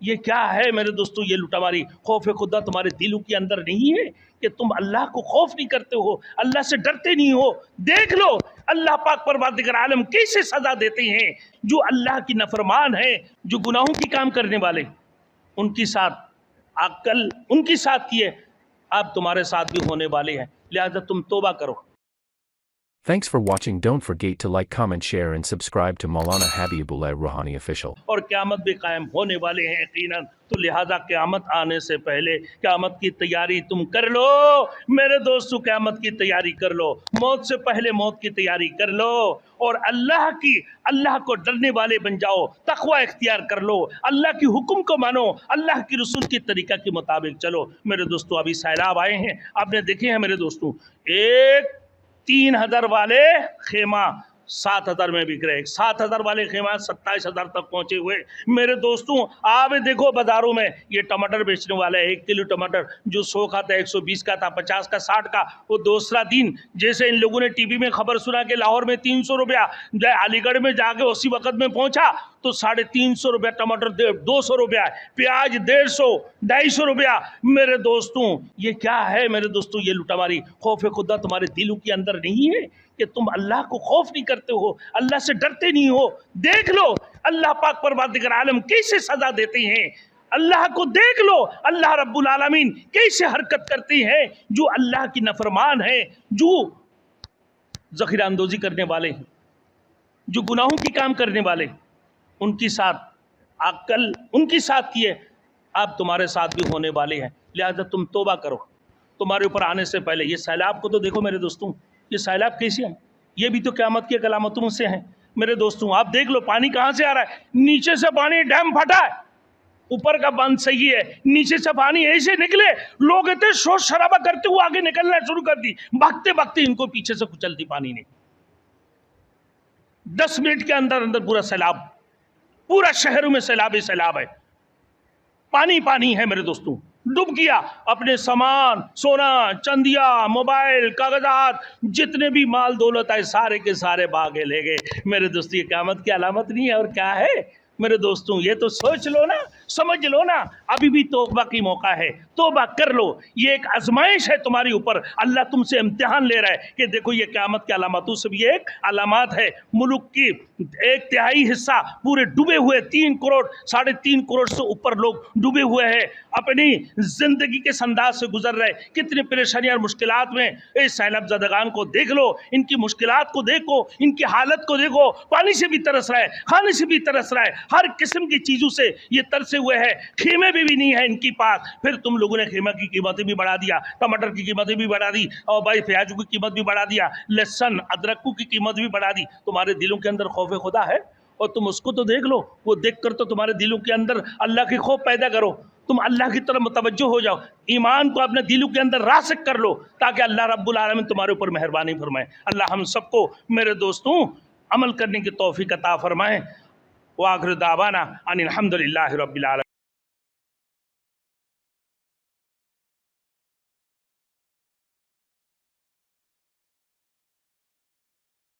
یہ کیا ہے میرے دوستو؟ یہ لٹاماری خوف خدا تمہارے دلوں کے اندر نہیں ہے کہ تم اللہ کو خوف نہیں کرتے ہو، اللہ سے ڈرتے نہیں ہو؟ دیکھ لو اللہ پاک پروردگار عالم کیسے سزا دیتے ہیں جو اللہ کی نافرمان ہیں، جو گناہوں کی کام کرنے والے، ان کی ساتھ عقل ان کی ساتھ کیے، اب تمہارے ساتھ بھی ہونے والے ہیں، لہذا تم توبہ کرو۔ Thanks for watching. Don't forget to like, comment, share and subscribe to Maulana Habibullah Rouhani Official. اور قیامت بھی قائم ہونے والے ہیں یقیناً، تو لہذا قیامت آنے سے پہلے قیامت کی تیاری تم کر لو میرے دوستو، قیامت کی تیاری کر لو، موت سے پہلے موت کی تیاری کر لو، اور اللہ کو ڈرنے والے بن جاؤ، تقوی اختیار کر لو، اللہ کی حکم کو مانو، اللہ کی رسول کی طریقہ کے مطابق چلو۔ میرے دوستو ابھی سیلاب آئے ہیں، آپ نے دیکھے ہیں میرے دوستو، ایک 3000 والے خیمہ 7000 میں بک رہے، 7000 والے خیمہ 27000 تک پہنچے ہوئے۔ میرے دوستوں آپ دیکھو بازاروں میں یہ ٹماٹر بیچنے والا ہے، 1 کلو ٹماٹر جو 100 کا تھا 120 کا تھا، 50 کا 60 کا، وہ دوسرا دن جیسے ان لوگوں نے ٹی وی میں خبر سنا کہ لاہور میں 300 روپیہ، علی گڑھ میں جا کے اسی وقت میں پہنچا تو 350 روپیہ ٹماٹر 200 روپیہ، پیاز 150 250 روپیہ۔ میرے دوستوں یہ کیا ہے میرے دوستوں؟ یہ لٹاماری خوف خدا تمہارے دلوں کے اندر نہیں ہے کہ تم اللہ کو خوف نہیں کرتے ہو، اللہ سے ڈرتے نہیں ہو؟ دیکھ لو اللہ پاک پروردگار عالم کیسے سزا دیتے ہیں، اللہ کو دیکھ لو اللہ رب العالمین کیسے حرکت کرتے ہیں جو اللہ کی نافرمان ہیں، جو ذخیرہ اندوزی کرنے والے ہیں، جو گناہوں کی کام کرنے والے، ان کی ساتھ عقل ان کی ساتھ کیے، اب تمہارے ساتھ بھی ہونے والے ہیں، لہذا تم توبہ کرو۔ تمہارے اوپر آنے سے پہلے یہ سیلاب کو تو دیکھو میرے دوستوں، یہ سیلاب کیسے ہیں؟ یہ بھی تو قیامت کی علامتوں سے ہیں میرے دوستوں۔ آپ دیکھ لو پانی کہاں سے آ رہا ہے، نیچے سے پانی ڈیم پھٹا ہے، اوپر کا بند صحیح ہے، نیچے سے پانی ایسے نکلے، لوگ اتنے شور شرابہ کرتے ہوئے آگے نکلنا شروع کر دی، بھاگتے بھاگتے ان کو پیچھے سے کچل دی پانی نے۔ 10 منٹ کے اندر پورا سیلاب، پورا شہروں میں سیلاب ہی سیلاب ہے، پانی پانی ہے میرے دوستوں۔ ڈوب گیا اپنے سامان، سونا چندیا، موبائل، کاغذات، جتنے بھی مال دولت ہے سارے کے سارے باغے لے گئے۔ میرے دوستو یہ قیامت کی علامت نہیں ہے اور کیا ہے میرے دوستوں؟ یہ تو سوچ لو نا، سمجھ لو نا، ابھی بھی توبہ کی موقع ہے، توبہ کر لو۔ یہ ایک آزمائش ہے تمہاری اوپر، اللہ تم سے امتحان لے رہا ہے کہ دیکھو یہ قیامت کی علامتوں سے بھی ایک علامات ہے۔ ملک کی 1/3 حصہ پورے ڈوبے ہوئے، 3 کروڑ 3.5 کروڑ سے اوپر لوگ ڈوبے ہوئے ہیں، اپنی زندگی کے انداز سے گزر رہے، کتنی پریشانی اور مشکلات میں۔ اس سیلاب زدگان کو دیکھ لو، ان کی مشکلات کو دیکھو، ان کی حالت کو دیکھو، پانی سے بھی ترس رہا ہے، کھانے سے بھی ترس رہا ہے، ہر قسم کی چیزوں سے یہ ترسے ہوئے ہیں، خیمے بھی نہیں ہیں ان کی پاس۔ پھر تم لوگوں نے خیمہ کی قیمتیں بھی بڑھا دیا، ٹماٹر کی قیمتیں بھی بڑھا دی، اور بھائی پیازوں کی قیمت بھی بڑھا دیا، لہسن ادرکوں کی قیمت بھی بڑھا دی۔ تمہارے دلوں کے اندر خوف خدا ہے؟ اور تم اس کو تو دیکھ لو، وہ دیکھ کر تو تمہارے دلوں کے اندر اللہ کی خوف پیدا کرو، تم اللہ کی طرف متوجہ ہو جاؤ، ایمان کو اپنے دلوں کے اندر راسخ کر لو تاکہ اللہ رب العالمین تمہارے اوپر مہربانی فرمائے۔ اللہ ہم سب کو میرے دوستوں عمل کرنے کی توفیق عطا فرمائے۔ وآخر دعوانا ان الحمد للہ رب العالمین۔